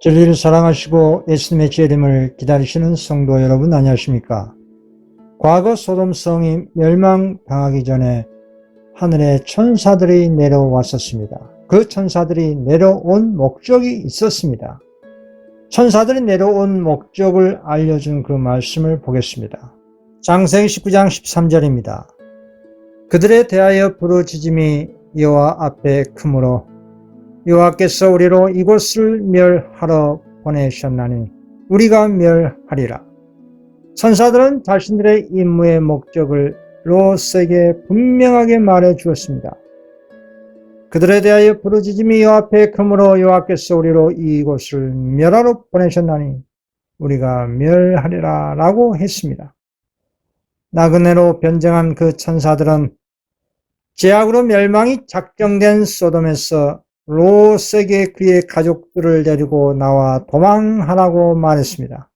진리를 사랑하시고 예수님의 재림을 기다리시는 성도 여러분 안녕하십니까? 과거 소돔 성이 멸망당하기 전에 하늘에 천사들이 내려왔었습니다. 그 천사들이 내려온 목적이 있었습니다. 천사들이 내려온 목적을 알려준 그 말씀을 보겠습니다. 창세기 19장 13절입니다. 그들에 대하여 부르짖음이 여호와 앞에 크므로 여호와께서 우리로 이곳을 멸하러 보내셨나니 우리가 멸하리라. 천사들은 자신들의 임무의 목적을 롯에게 분명하게 말해 주었습니다. 그들에 대하여 부르짖음이 여호와 앞에 크므로 여호와께서 우리로 이곳을 멸하러 보내셨나니 우리가 멸하리라 라고 했습니다. 나그네로 변정한 그 천사들은 죄악으로 멸망이 작정된 소돔에서 롯에게 그의 가족들을 데리고 나와 도망하라고 말했습니다.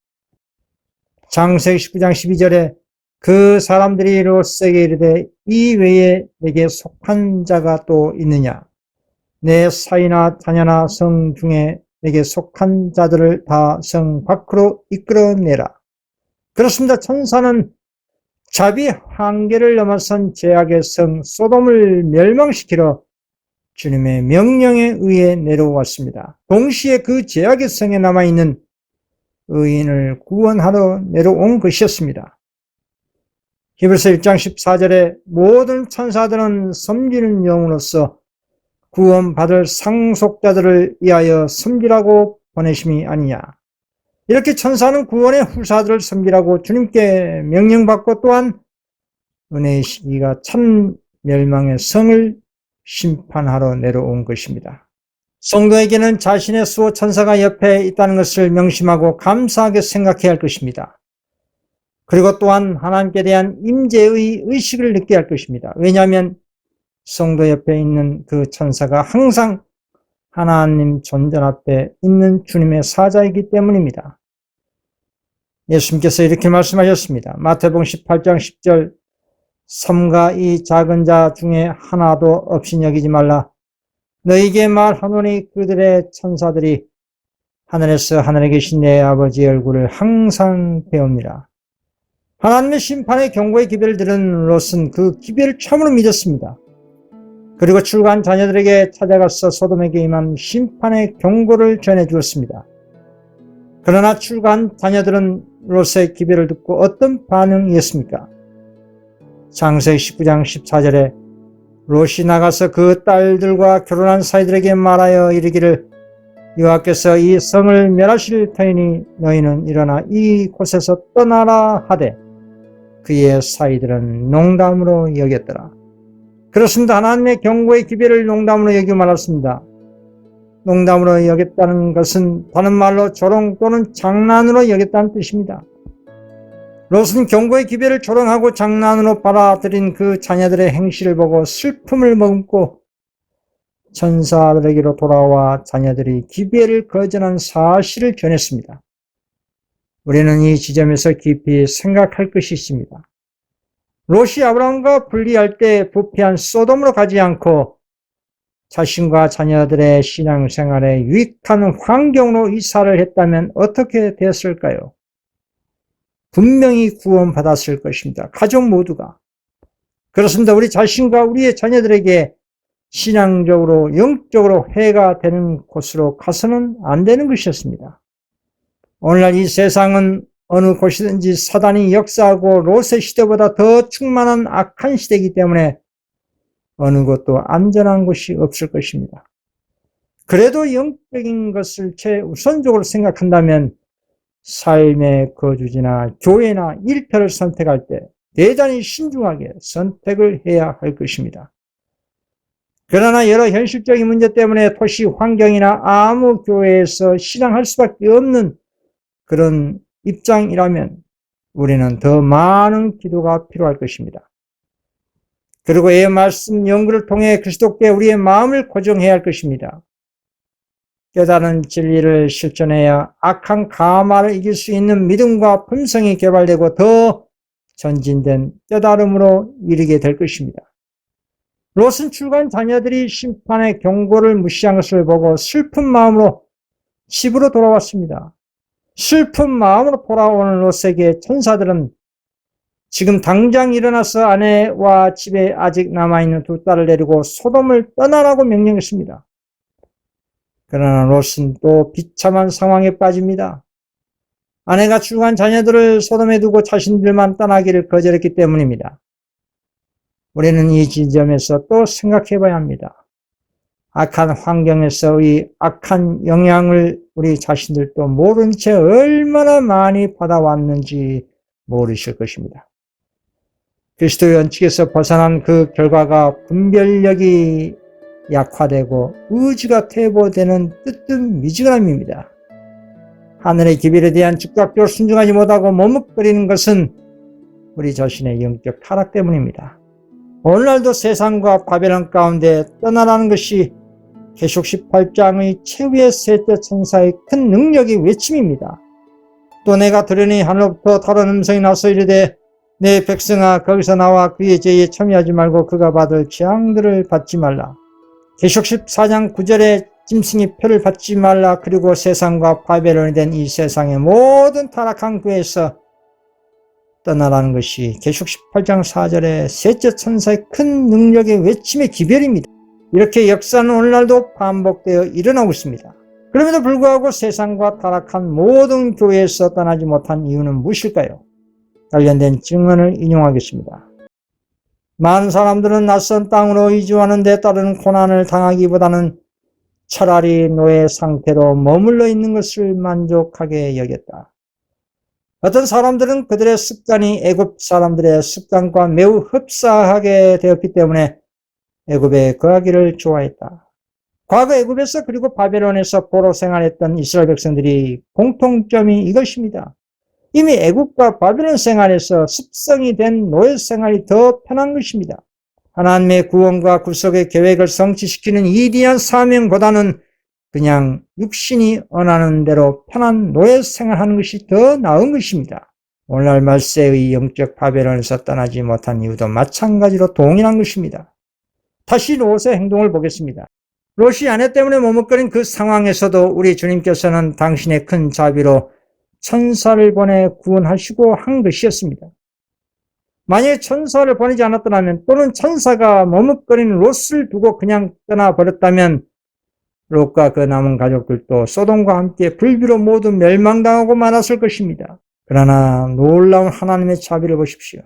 창세기 19장 12절에 그 사람들이 롯에게 이르되 이 외에 내게 속한 자가 또 있느냐? 내 사이나 자녀나 성 중에 내게 속한 자들을 다 성 밖으로 이끌어내라. 그렇습니다. 천사는 자비 한계를 넘어선 죄악의 성 소돔을 멸망시키러 주님의 명령에 의해 내려왔습니다. 동시에 그 죄악의 성에 남아있는 의인을 구원하러 내려온 것이었습니다. 히브리서 1장 14절에 모든 천사들은 섬기는 영으로서 구원받을 상속자들을 위하여 섬기라고 보내심이 아니냐. 이렇게 천사는 구원의 후사들을 섬기라고 주님께 명령받고 또한 은혜의 시기가 참 멸망의 성을 심판하러 내려온 것입니다. 성도에게는 자신의 수호 천사가 옆에 있다는 것을 명심하고 감사하게 생각해야 할 것입니다. 그리고 또한 하나님께 대한 임재의 의식을 느껴야 할 것입니다. 왜냐하면 성도 옆에 있는 그 천사가 항상 하나님 존전 앞에 있는 주님의 사자이기 때문입니다. 예수님께서 이렇게 말씀하셨습니다. 마태복음 18장 10절 삼가 이 작은 자 중에 하나도 없이 여기지 말라. 너희에게 말하노니 그들의 천사들이 하늘에서 하늘에 계신 내 아버지의 얼굴을 항상 배웁니다. 하나님의 심판의 경고의 기별을 들은 롯은 그 기별을 참으로 믿었습니다. 그리고 출가한 자녀들에게 찾아가서 소돔에게 임한 심판의 경고를 전해주었습니다. 그러나 출가한 자녀들은 롯의 기별을 듣고 어떤 반응이었습니까? 창세기 19장 14절에 롯이 나가서 그 딸들과 결혼한 사이들에게 말하여 이르기를 여호와께서 이 성을 멸하실 터이니 너희는 일어나 이 곳에서 떠나라 하되 그의 사이들은 농담으로 여겼더라. 그렇습니다. 하나님의 경고의 기별을 농담으로 여기고 말았습니다. 농담으로 여겼다는 것은 다른 말로 조롱 또는 장난으로 여겼다는 뜻입니다. 롯은 경고의 기별을 조롱하고 장난으로 받아들인 그 자녀들의 행실을 보고 슬픔을 머금고 천사들에게로 돌아와 자녀들이 기별을 거절한 사실을 전했습니다. 우리는 이 지점에서 깊이 생각할 것이 있습니다. 롯이 아브라함과 분리할 때 부패한 소돔으로 가지 않고 자신과 자녀들의 신앙생활에 유익한 환경으로 이사를 했다면 어떻게 되었을까요? 분명히 구원받았을 것입니다. 가족 모두가. 그렇습니다. 우리 자신과 우리의 자녀들에게 신앙적으로 영적으로 해가 되는 곳으로 가서는 안 되는 것이었습니다. 오늘날 이 세상은 어느 곳이든지 사단이 역사하고 롯의 시대보다 더 충만한 악한 시대이기 때문에 어느 곳도 안전한 곳이 없을 것입니다. 그래도 영적인 것을 최우선적으로 생각한다면 삶의 거주지나 교회나 일터를 선택할 때 대단히 신중하게 선택을 해야 할 것입니다. 그러나 여러 현실적인 문제 때문에 도시 환경이나 아무 교회에서 신앙할 수밖에 없는 그런 입장이라면 우리는 더 많은 기도가 필요할 것입니다. 그리고 이 말씀 연구를 통해 그리스도께 우리의 마음을 고정해야 할 것입니다. 깨달은 진리를 실천해야 악한 가마를 이길 수 있는 믿음과 품성이 개발되고 더 전진된 깨달음으로 이르게 될 것입니다. 롯은 출가한 자녀들이 심판의 경고를 무시한 것을 보고 슬픈 마음으로 집으로 돌아왔습니다. 슬픈 마음으로 돌아오는 롯에게 천사들은 지금 당장 일어나서 아내와 집에 아직 남아있는 두 딸을 데리고 소돔을 떠나라고 명령했습니다. 그러나 롯은 또 비참한 상황에 빠집니다. 아내가 출가한 자녀들을 소돔에 두고 자신들만 떠나기를 거절했기 때문입니다. 우리는 이 지점에서 또 생각해 봐야 합니다. 악한 환경에서의 악한 영향을 우리 자신들도 모른 채 얼마나 많이 받아왔는지 모르실 것입니다. 그리스도의 원칙에서 벗어난 그 결과가 분별력이 약화되고 의지가 퇴보되는 뜨뜻미지근함입니다. 하늘의 기별에 대한 즉각적으로 순종하지 못하고 머뭇거리는 것은 우리 자신의 영적 타락 때문입니다. 오늘날도 세상과 바벨론 가운데 떠나라는 것이 계시록 18장의 최후의 셋째 천사의 큰 능력의 외침입니다. 또 내가 들으니 하늘로부터 다른 음성이 나서 이르되 내 백성아 거기서 나와 그의 죄에 참여하지 말고 그가 받을 재앙들을 받지 말라. 계시록 14장 9절에 짐승의 표를 받지 말라. 그리고 세상과 바벨론이 된 이 세상의 모든 타락한 교회에서 떠나라는 것이 계시록 18장 4절에 셋째 천사의 큰 능력의 외침의 기별입니다. 이렇게 역사는 오늘날도 반복되어 일어나고 있습니다. 그럼에도 불구하고 세상과 타락한 모든 교회에서 떠나지 못한 이유는 무엇일까요? 관련된 증언을 인용하겠습니다. 많은 사람들은 낯선 땅으로 이주하는 데 따르는 고난을 당하기보다는 차라리 노예 상태로 머물러 있는 것을 만족하게 여겼다. 어떤 사람들은 그들의 습관이 애굽 사람들의 습관과 매우 흡사하게 되었기 때문에 애굽에 거하기를 좋아했다. 과거 애굽에서 그리고 바벨론에서 포로 생활했던 이스라엘 백성들이 공통점이 이것입니다. 이미 애굽과 바벨론 생활에서 습성이 된 노예 생활이 더 편한 것입니다. 하나님의 구원과 구속의 계획을 성취시키는 위대한 사명보다는 그냥 육신이 원하는 대로 편한 노예 생활하는 것이 더 나은 것입니다. 오늘날 말세의 영적 바벨론에서 떠나지 못한 이유도 마찬가지로 동일한 것입니다. 다시 롯의 행동을 보겠습니다. 롯이 아내 때문에 머뭇거린 그 상황에서도 우리 주님께서는 당신의 큰 자비로 천사를 보내 구원하시고 한 것이었습니다. 만약에 천사를 보내지 않았더라면 또는 천사가 머뭇거리는 롯을 두고 그냥 떠나버렸다면 롯과 그 남은 가족들도 소돔과 함께 불비로 모두 멸망당하고 말았을 것입니다. 그러나 놀라운 하나님의 자비를 보십시오.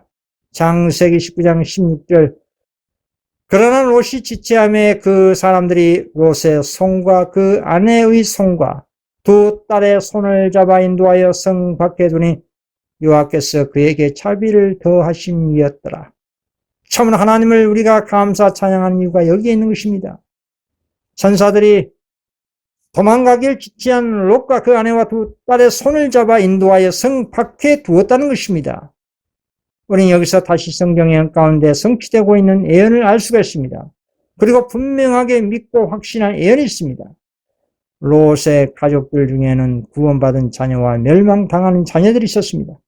창세기 19장 16절 그러나 롯이 지체함에 그 사람들이 롯의 손과 그 아내의 손과 두 딸의 손을 잡아 인도하여 성 밖에 두니 여호와께서 그에게 자비를 더하심이었더라. 참으로 하나님을 우리가 감사 찬양하는 이유가 여기에 있는 것입니다. 천사들이 도망가길 지체한 롯과 그 아내와 두 딸의 손을 잡아 인도하여 성 밖에 두었다는 것입니다. 우리는 여기서 다시 성경의 가운데 성취되고 있는 예언을 알 수가 있습니다. 그리고 분명하게 믿고 확신한 예언이 있습니다. 롯의 가족들 중에는 구원받은 자녀와 멸망당하는 자녀들이 있었습니다.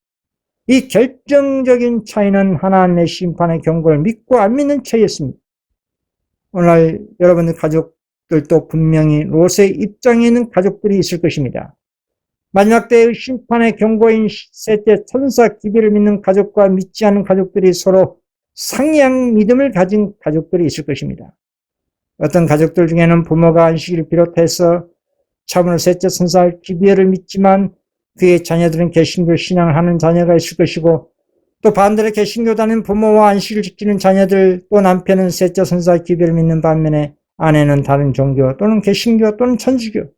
이 결정적인 차이는 하나님의 심판의 경고를 믿고 안 믿는 차이였습니다. 오늘날 여러분의 가족들도 분명히 롯의 입장에 있는 가족들이 있을 것입니다. 마지막 때의 심판의 경고인 셋째 천사 기별을 믿는 가족과 믿지 않는 가족들이 서로 상이한 믿음을 가진 가족들이 있을 것입니다. 어떤 가족들 중에는 부모가 안식일을 비롯해서 참으로 셋째 천사 기별을 믿지만 그의 자녀들은 개신교 신앙을 하는 자녀가 있을 것이고 또 반대로 개신교 다니는 부모와 안식일을 지키는 자녀들 또 남편은 셋째 천사 기별을 믿는 반면에 아내는 다른 종교 또는 개신교 또는 천주교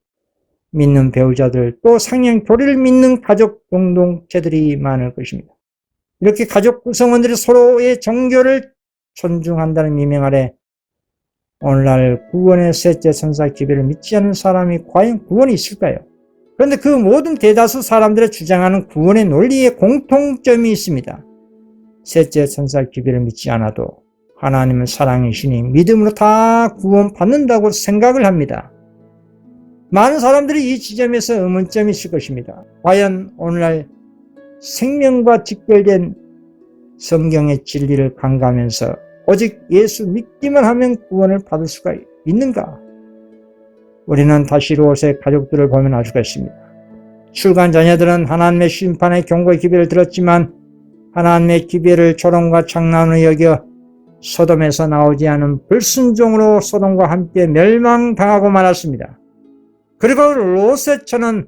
믿는 배우자들 또 상향 교리를 믿는 가족 공동체들이 많을 것입니다. 이렇게 가족 구성원들이 서로의 종교를 존중한다는 미명 아래 오늘날 구원의 셋째 천사 기별을 믿지 않는 사람이 과연 구원이 있을까요? 그런데 그 모든 대다수 사람들의 주장하는 구원의 논리에 공통점이 있습니다. 셋째 천사 기별을 믿지 않아도 하나님은 사랑이시니 믿음으로 다 구원받는다고 생각을 합니다. 많은 사람들이 이 지점에서 의문점이 있을 것입니다. 과연 오늘날 생명과 직결된 성경의 진리를 강구하면서 오직 예수 믿기만 하면 구원을 받을 수가 있는가? 우리는 다시 롯의 가족들을 보면 알 수가 있습니다. 출간 자녀들은 하나님의 심판의 경고의 기별을 들었지만 하나님의 기별을 조롱과 장난으로 여겨 소돔에서 나오지 않은 불순종으로 소돔과 함께 멸망당하고 말았습니다. 그리고 롯의 처는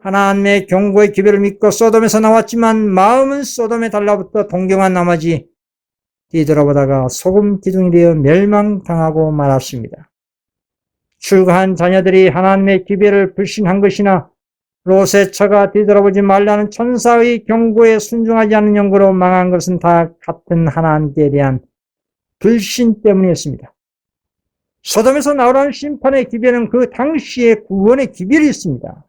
하나님의 경고의 기별을 믿고 소돔에서 나왔지만 마음은 소돔에 달라붙어 동경한 나머지 뒤돌아보다가 소금 기둥이 되어 멸망당하고 말았습니다. 출가한 자녀들이 하나님의 기별을 불신한 것이나 롯의 처가 뒤돌아보지 말라는 천사의 경고에 순종하지 않는 연고로 망한 것은 다 같은 하나님께 대한 불신 때문이었습니다. 소돔에서 나오라는 심판의 기별은 그 당시에 구원의 기별이 있습니다.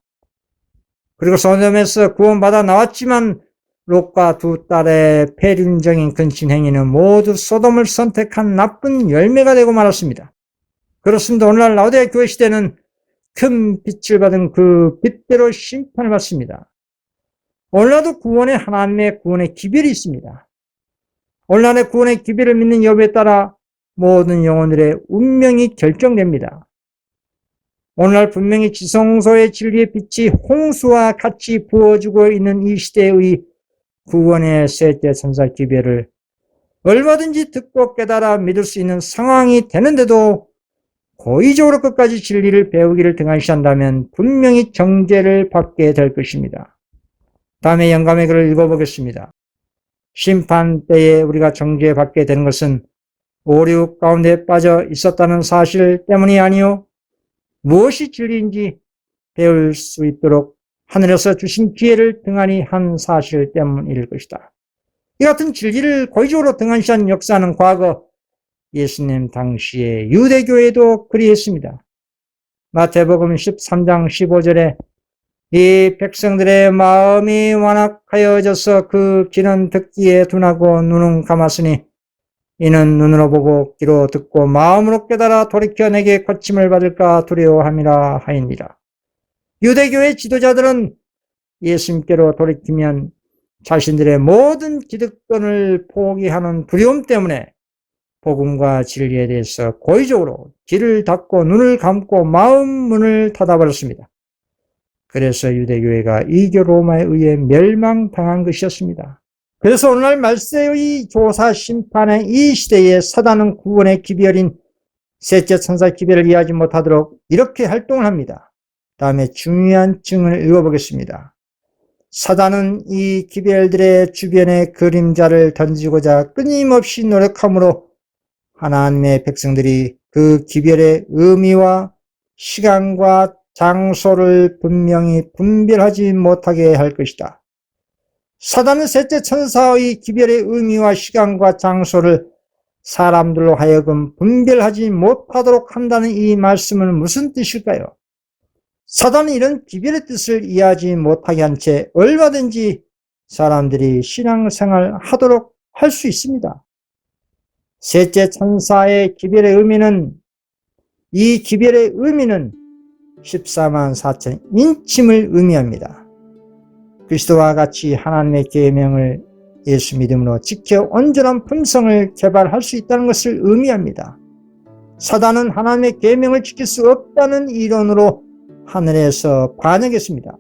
그리고 소돔에서 구원받아 나왔지만 롯과 두 딸의 폐륜적인 근친 행위는 모두 소돔을 선택한 나쁜 열매가 되고 말았습니다. 그렇습니다. 오늘날 라오디게아 교회 시대는 큰 빛을 받은 그 빛대로 심판을 받습니다. 오늘날도 구원에 하나님의 구원의 기별이 있습니다. 오늘날의 구원의 기별을 믿는 여부에 따라 모든 영혼들의 운명이 결정됩니다. 오늘날 분명히 지성소의 진리의 빛이 홍수와 같이 부어주고 있는 이 시대의 구원의 셋째 천사 기별을 얼마든지 듣고 깨달아 믿을 수 있는 상황이 되는데도 고의적으로 끝까지 진리를 배우기를 등한시한다면 분명히 정죄를 받게 될 것입니다. 다음에 영감의 글을 읽어보겠습니다. 심판 때에 우리가 정죄받게 되는 것은 오류 가운데 빠져 있었다는 사실 때문이 아니요 무엇이 진리인지 배울 수 있도록 하늘에서 주신 기회를 등한히 한 사실 때문일 것이다. 이 같은 진리를 고의적으로 등한시한 역사는 과거 예수님 당시에 유대교회도 그리했습니다. 마태복음 13장 15절에 이 백성들의 마음이 완악하여져서 그 귀는 듣기에 둔하고 눈은 감았으니 이는 눈으로 보고 귀로 듣고 마음으로 깨달아 돌이켜 내게 고침을 받을까 두려워함이라 하이니라. 유대교회 지도자들은 예수님께로 돌이키면 자신들의 모든 기득권을 포기하는 두려움 때문에 복음과 진리에 대해서 고의적으로 귀를 닫고 눈을 감고 마음 문을 닫아버렸습니다. 그래서 유대교회가 이교 로마에 의해 멸망당한 것이었습니다. 그래서 오늘날 말세의 조사 심판의 이 시대에 사단은 구원의 기별인 셋째 천사 기별을 이해하지 못하도록 이렇게 활동을 합니다. 다음에 중요한 증을 읽어보겠습니다. 사단은 이 기별들의 주변에 그림자를 던지고자 끊임없이 노력하므로 하나님의 백성들이 그 기별의 의미와 시간과 장소를 분명히 분별하지 못하게 할 것이다. 사단은 셋째 천사의 기별의 의미와 시간과 장소를 사람들로 하여금 분별하지 못하도록 한다는 이 말씀은 무슨 뜻일까요? 사단은 이런 기별의 뜻을 이해하지 못하게 한 채 얼마든지 사람들이 신앙생활 하도록 할 수 있습니다. 셋째 천사의 기별의 의미는, 이 기별의 의미는 14만 4천 인침을 의미합니다. 그리스도와 같이 하나님의 계명을 예수 믿음으로 지켜 온전한 품성을 개발할 수 있다는 것을 의미합니다. 사단은 하나님의 계명을 지킬 수 없다는 이론으로 하늘에서 관역했습니다.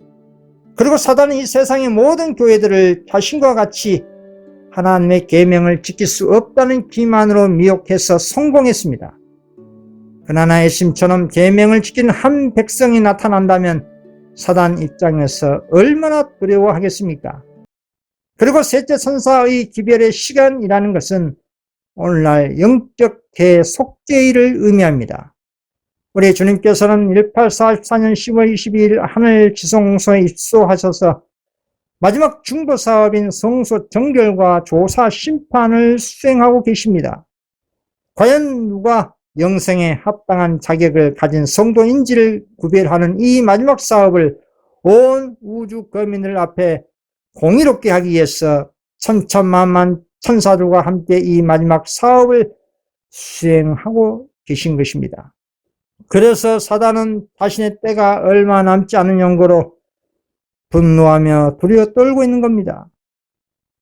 그리고 사단은 이 세상의 모든 교회들을 자신과 같이 하나님의 계명을 지킬 수 없다는 기만으로 미혹해서 성공했습니다. 그러나 예수님처럼 계명을 지키는 한 백성이 나타난다면 사단 입장에서 얼마나 두려워하겠습니까? 그리고 셋째 천사의 기별의 시간이라는 것은 오늘날 영적 대속죄일을 의미합니다. 우리 주님께서는 1844년 10월 22일 하늘 지성소에 입소하셔서 마지막 중보사업인 성소 정결과 조사 심판을 수행하고 계십니다. 과연 누가 영생에 합당한 자격을 가진 성도인지를 구별하는 이 마지막 사업을 온 우주 거민들 앞에 공의롭게 하기 위해서 천천만만 천사들과 함께 이 마지막 사업을 수행하고 계신 것입니다. 그래서 사단은 자신의 때가 얼마 남지 않은 연고로 분노하며 두려워 떨고 있는 겁니다.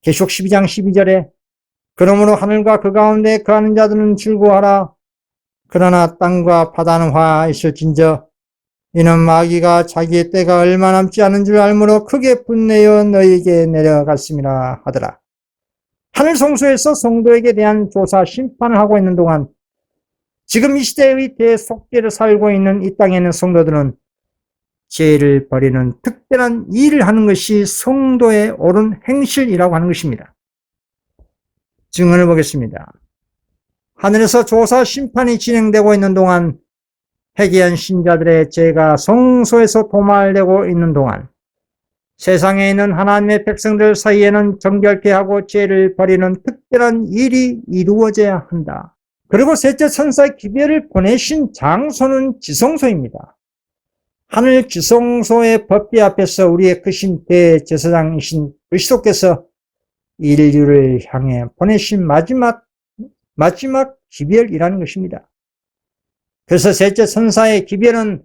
계시록 12장 12절에 그러므로 하늘과 그 가운데 거하는 자들은 즐거워하라. 그러나 땅과 바다는 화있을진저 이는 마귀가 자기의 때가 얼마 남지 않은 줄 알므로 크게 분내어 너희에게 내려갔음이라 하더라. 하늘 성소에서 성도에게 대한 조사 심판을 하고 있는 동안 지금 이 시대의 대속죄를 살고 있는 이 땅에 있는 성도들은 죄를 버리는 특별한 일을 하는 것이 성도의 옳은 행실이라고 하는 것입니다. 증언을 보겠습니다. 하늘에서 조사 심판이 진행되고 있는 동안 회개한 신자들의 죄가 성소에서 도말되고 있는 동안 세상에 있는 하나님의 백성들 사이에는 정결케 하고 죄를 버리는 특별한 일이 이루어져야 한다. 그리고 셋째 천사의 기별을 보내신 장소는 지성소입니다. 하늘 지성소의 법궤 앞에서 우리의 크신 대제사장이신 그리스도께서 인류를 향해 보내신 마지막 기별이라는 것입니다. 그래서 셋째 천사의 기별은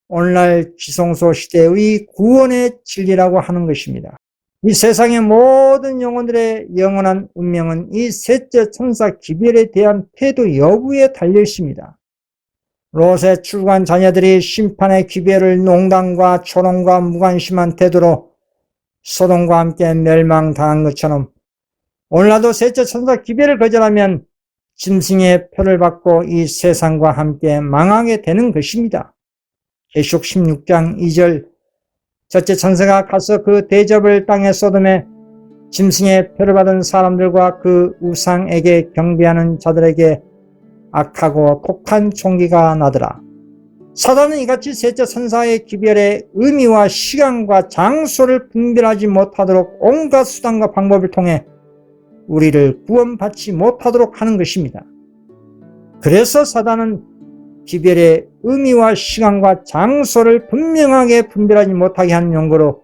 오늘날 지성소 시대의 구원의 진리라고 하는 것입니다. 이 세상의 모든 영혼들의 영원한 운명은 이 셋째 천사 기별에 대한 태도 여부에 달려 있습니다. 롯의 출간 자녀들이 심판의 기별을 농담과 조롱과 무관심한 태도로 소돔과 함께 멸망당한 것처럼 오늘날도 셋째 천사 기별을 거절하면 짐승의 표를 받고 이 세상과 함께 망하게 되는 것입니다. 계시록 16장 2절 첫째 천사가 가서 그 대접을 땅에 쏟음에 짐승의 표를 받은 사람들과 그 우상에게 경배하는 자들에게 악하고 독한 총기가 나더라. 사단은 이같이 셋째 천사의 기별의 의미와 시간과 장소를 분별하지 못하도록 온갖 수단과 방법을 통해 우리를 구원받지 못하도록 하는 것입니다. 그래서 사단은 기별의 의미와 시간과 장소를 분명하게 분별하지 못하게 하는 용도로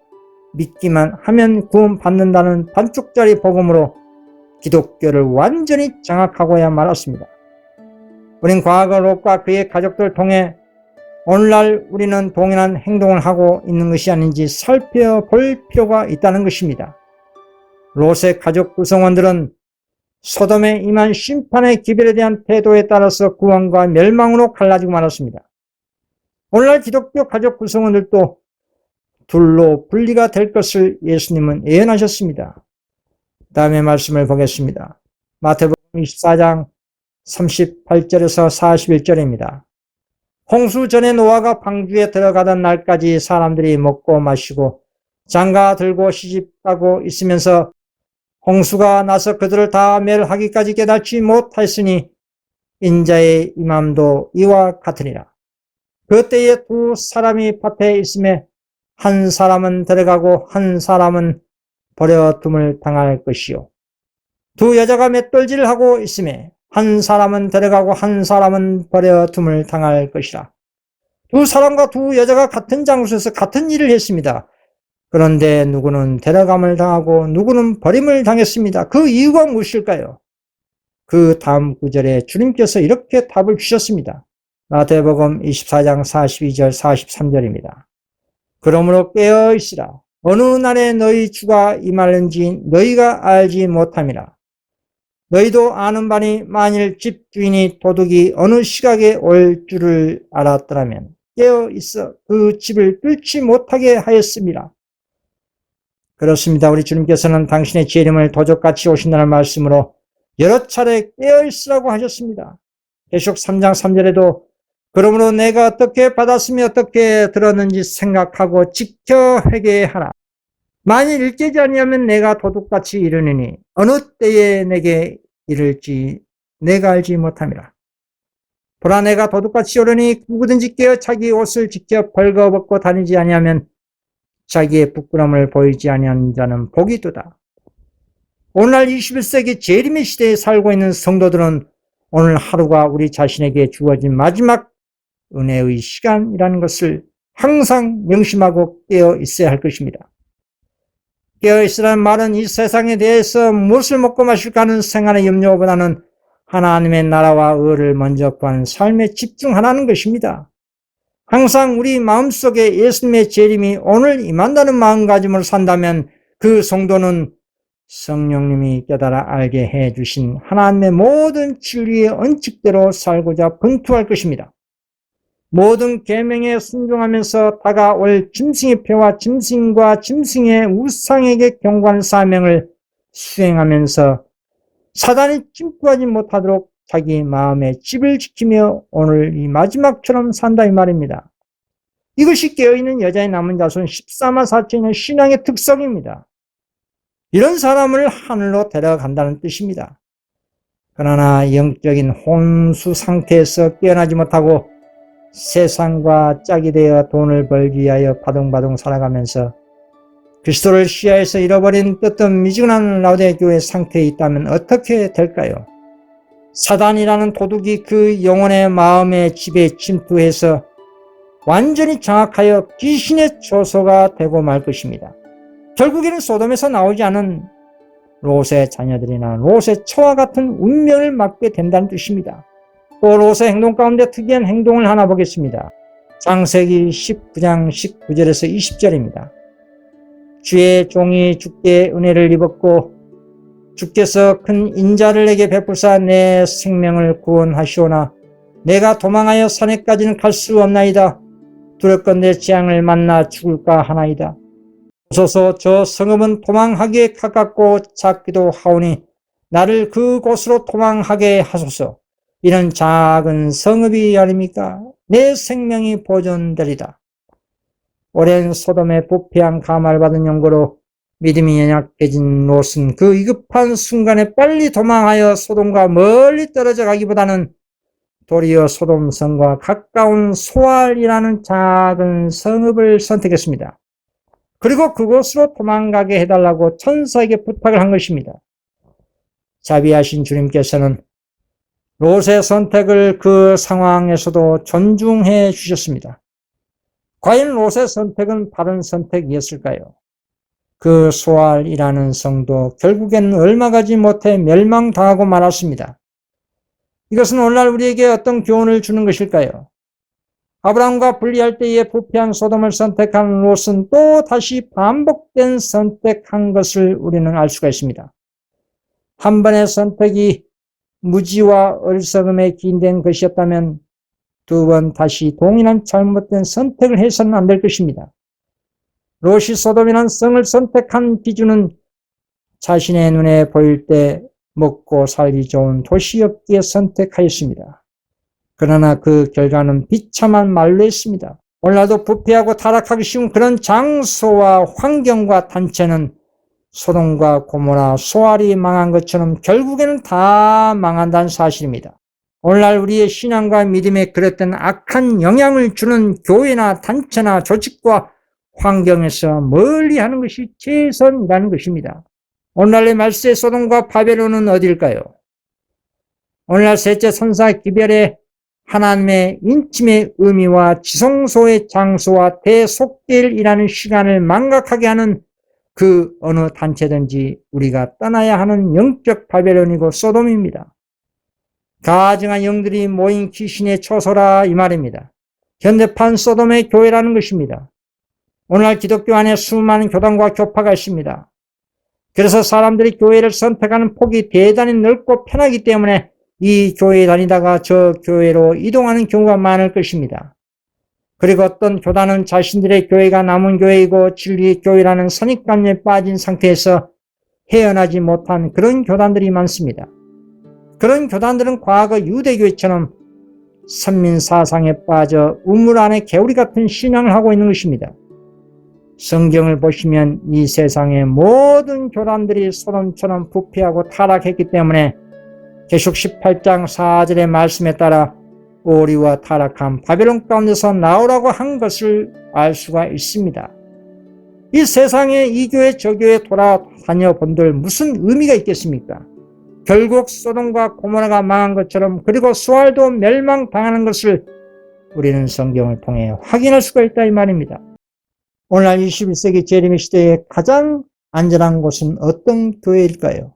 믿기만 하면 구원받는다는 반쪽짜리 복음으로 기독교를 완전히 장악하고야 말았습니다. 우린 과거 롯과 그의 가족들을 통해 오늘날 우리는 동일한 행동을 하고 있는 것이 아닌지 살펴볼 필요가 있다는 것입니다. 롯의 가족 구성원들은 소돔에 임한 심판의 기별에 대한 태도에 따라서 구원과 멸망으로 갈라지고 말았습니다. 오늘날 기독교 가족 구성원들도 둘로 분리가 될 것을 예수님은 예언하셨습니다. 다음의 말씀을 보겠습니다. 마태복음 24장 38절에서 41절입니다. 홍수 전에 노아가 방주에 들어가던 날까지 사람들이 먹고 마시고 장가 들고 시집가고 있으면서 홍수가 나서 그들을 다 멸하기까지 깨닫지 못하였으니 인자의 임함도 이와 같으니라. 그때에 두 사람이 밭에 있음에 한 사람은 들어가고 한 사람은 버려둠을 당할 것이요. 두 여자가 맷돌질을 하고 있음에 한 사람은 들어가고 한 사람은 버려둠을 당할 것이라. 두 사람과 두 여자가 같은 장소에서 같은 일을 했습니다. 그런데 누구는 데려감을 당하고 누구는 버림을 당했습니다. 그 이유가 무엇일까요? 그 다음 구절에 주님께서 이렇게 답을 주셨습니다. 마태복음 24장 42절 43절입니다. 그러므로 깨어있으라. 어느 날에 너희 주가 임하는지 너희가 알지 못함이라. 너희도 아는 바니 만일 집주인이 도둑이 어느 시각에 올 줄을 알았더라면 깨어있어 그 집을 뚫지 못하게 하였습니다. 그렇습니다. 우리 주님께서는 당신의 재림을 도적같이 오신다는 말씀으로 여러 차례 깨어있으라고 하셨습니다. 계시록 3장 3절에도 그러므로 내가 어떻게 받았으며 어떻게 들었는지 생각하고 지켜 회개하라. 만일 일깨지 아니하면 내가 도둑같이 이르느니 어느 때에 내게 이를지 내가 알지 못함이라. 보라 내가 도둑같이 오르니 누구든지 깨어 자기 옷을 지켜 벌거벗고 다니지 아니하면 자기의 부끄러움을 보이지 아니하는 자는 복이 두다. 오늘날 21세기 재림의 시대에 살고 있는 성도들은 오늘 하루가 우리 자신에게 주어진 마지막 은혜의 시간이라는 것을 항상 명심하고 깨어 있어야 할 것입니다. 깨어 있으라는 말은 이 세상에 대해서 무엇을 먹고 마실까 하는 생활의 염려보다는 하나님의 나라와 의를 먼저 구하는 삶에 집중하라는 것입니다. 항상 우리 마음속에 예수님의 재림이 오늘 임한다는 마음가짐으로 산다면 그 성도는 성령님이 깨달아 알게 해주신 하나님의 모든 진리의 원칙대로 살고자 분투할 것입니다. 모든 계명에 순종하면서 다가올 짐승의 표와 짐승과 짐승의 우상에게 경고하는 사명을 수행하면서 사단이 침투하지 못하도록 자기 마음의 집을 지키며 오늘 이 마지막처럼 산다 이 말입니다. 이것이 깨어있는 여자의 남은 자손 14만 4천의 신앙의 특성입니다. 이런 사람을 하늘로 데려간다는 뜻입니다. 그러나 영적인 혼수 상태에서 깨어나지 못하고 세상과 짝이 되어 돈을 벌기 위하여 바둥바둥 살아가면서 그리스도를 시야에서 잃어버린 뜨뜻 미지근한 라오디게아 교회 상태에 있다면 어떻게 될까요? 사단이라는 도둑이 그 영혼의 마음의 집에 침투해서 완전히 장악하여 귀신의 초소가 되고 말 것입니다. 결국에는 소돔에서 나오지 않은 롯의 자녀들이나 롯의 처와 같은 운명을 맞게 된다는 뜻입니다. 또 롯의 행동 가운데 특이한 행동을 하나 보겠습니다. 창세기 19장 19절에서 20절입니다. 주의 종이 주께 은혜를 입었고 주께서 큰 인자를 내게 베푸사 내 생명을 구원하시오나 내가 도망하여 산에까지는 갈 수 없나이다. 두렵건대 재앙을 만나 죽을까 하나이다. 오소서 저 성읍은 도망하기에 가깝고 작기도 하오니 나를 그곳으로 도망하게 하소서. 이는 작은 성읍이 아닙니까? 내 생명이 보존되리다. 오랜 소돔의 부패한 감화를 받은 용고로 믿음이 연약해진 롯은 그 위급한 순간에 빨리 도망하여 소돔과 멀리 떨어져 가기보다는 도리어 소돔 성과 가까운 소알이라는 작은 성읍을 선택했습니다. 그리고 그곳으로 도망가게 해달라고 천사에게 부탁을 한 것입니다. 자비하신 주님께서는 롯의 선택을 그 상황에서도 존중해 주셨습니다. 과연 롯의 선택은 바른 선택이었을까요? 그 소알이라는 성도 결국에는 얼마 가지 못해 멸망당하고 말았습니다. 이것은 오늘날 우리에게 어떤 교훈을 주는 것일까요? 아브라함과 분리할 때에 부패한 소돔을 선택한 롯은 또 다시 반복된 선택한 것을 우리는 알 수가 있습니다. 한 번의 선택이 무지와 어리석음에 기인된 것이었다면 두 번 다시 동일한 잘못된 선택을 해서는 안 될 것입니다. 롯이 소돔이라는 성을 선택한 기준은 자신의 눈에 보일 때 먹고 살기 좋은 도시였기에 선택하였습니다. 그러나 그 결과는 비참한 말로였습니다. 오늘날도 부패하고 타락하기 쉬운 그런 장소와 환경과 단체는 소돔과 고모라, 소알이 망한 것처럼 결국에는 다 망한다는 사실입니다. 오늘날 우리의 신앙과 믿음에 그랬던 악한 영향을 주는 교회나 단체나 조직과 환경에서 멀리하는 것이 최선이라는 것입니다. 오늘날의 말세의 소돔과 바벨론은 어디일까요? 오늘날 셋째 천사 기별의 하나님의 인침의 의미와 지성소의 장소와 대속죄일이라는 시간을 망각하게 하는 그 어느 단체든지 우리가 떠나야 하는 영적 바벨론이고 소돔입니다. 가증한 영들이 모인 귀신의 초소라 이 말입니다. 현대판 소돔의 교회라는 것입니다. 오늘날 기독교 안에 수많은 교단과 교파가 있습니다. 그래서 사람들이 교회를 선택하는 폭이 대단히 넓고 편하기 때문에 이 교회에 다니다가 저 교회로 이동하는 경우가 많을 것입니다. 그리고 어떤 교단은 자신들의 교회가 남은 교회이고 진리의 교회라는 선입관념에 빠진 상태에서 헤어나지 못한 그런 교단들이 많습니다. 그런 교단들은 과거 유대교회처럼 선민사상에 빠져 우물 안에 개구리 같은 신앙을 하고 있는 것입니다. 성경을 보시면 이 세상의 모든 교단들이 소돔처럼 부패하고 타락했기 때문에 계속 18장 4절의 말씀에 따라 오리와 타락한 바벨론 가운데서 나오라고 한 것을 알 수가 있습니다. 이 세상에 이 교회 저 교회 돌아다녀 본들 무슨 의미가 있겠습니까? 결국 소돔과 고모라가 망한 것처럼 그리고 소알도 멸망당하는 것을 우리는 성경을 통해 확인할 수가 있다 이 말입니다. 오늘날 21세기 재림의 시대에 가장 안전한 곳은 어떤 교회일까요?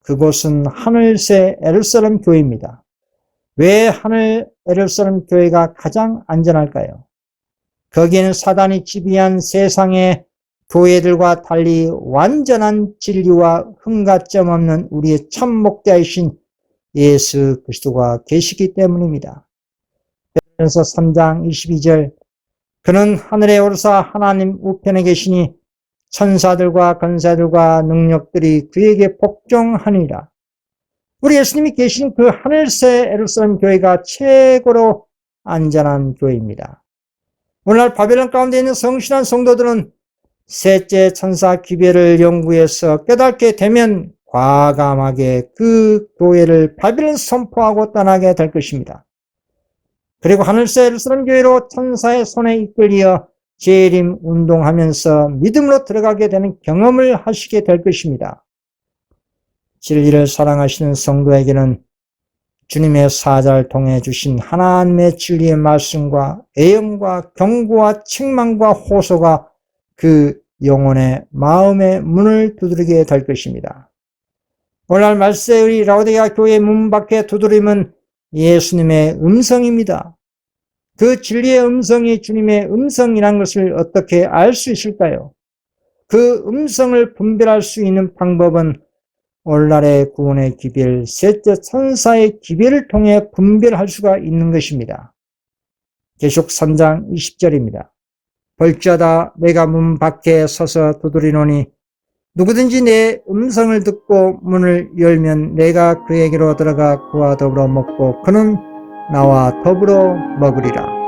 그곳은 하늘새 예루살렘 교회입니다. 왜 하늘 예루살렘 교회가 가장 안전할까요? 거기에는 사단이 지배한 세상의 교회들과 달리 완전한 진리와 흠가점 없는 우리의 참 목자이신 예수 그리스도가 계시기 때문입니다. 그래서 3장 22절 그는 하늘에 오르사 하나님 우편에 계시니 천사들과 권세들과 능력들이 그에게 복종하니라. 우리 예수님이 계신 그 하늘새 예루살렘 교회가 최고로 안전한 교회입니다. 오늘날 바벨론 가운데 있는 성실한 성도들은 셋째 천사 기별을 연구해서 깨닫게 되면 과감하게 그 교회를 바벨론 선포하고 떠나게 될 것입니다. 그리고 하늘새 예루살렘 교회로 천사의 손에 이끌려 재림 운동하면서 믿음으로 들어가게 되는 경험을 하시게 될 것입니다. 진리를 사랑하시는 성도에게는 주님의 사자를 통해 주신 하나님의 진리의 말씀과 애염과 경고와 책망과 호소가 그 영혼의 마음의 문을 두드리게 될 것입니다. 오늘날 말세의 라오디게아 교회의 문 밖에 두드림은 예수님의 음성입니다. 그 진리의 음성이 주님의 음성이라는 것을 어떻게 알 수 있을까요? 그 음성을 분별할 수 있는 방법은 오늘날의 구원의 기별, 셋째 천사의 기별을 통해 분별할 수가 있는 것입니다. 계속 3장 20절입니다. 볼지어다 내가 문 밖에 서서 두드리노니 누구든지 내 음성을 듣고 문을 열면 내가 그에게로 들어가 그와 더불어 먹고 그는 나와 더불어 먹으리라.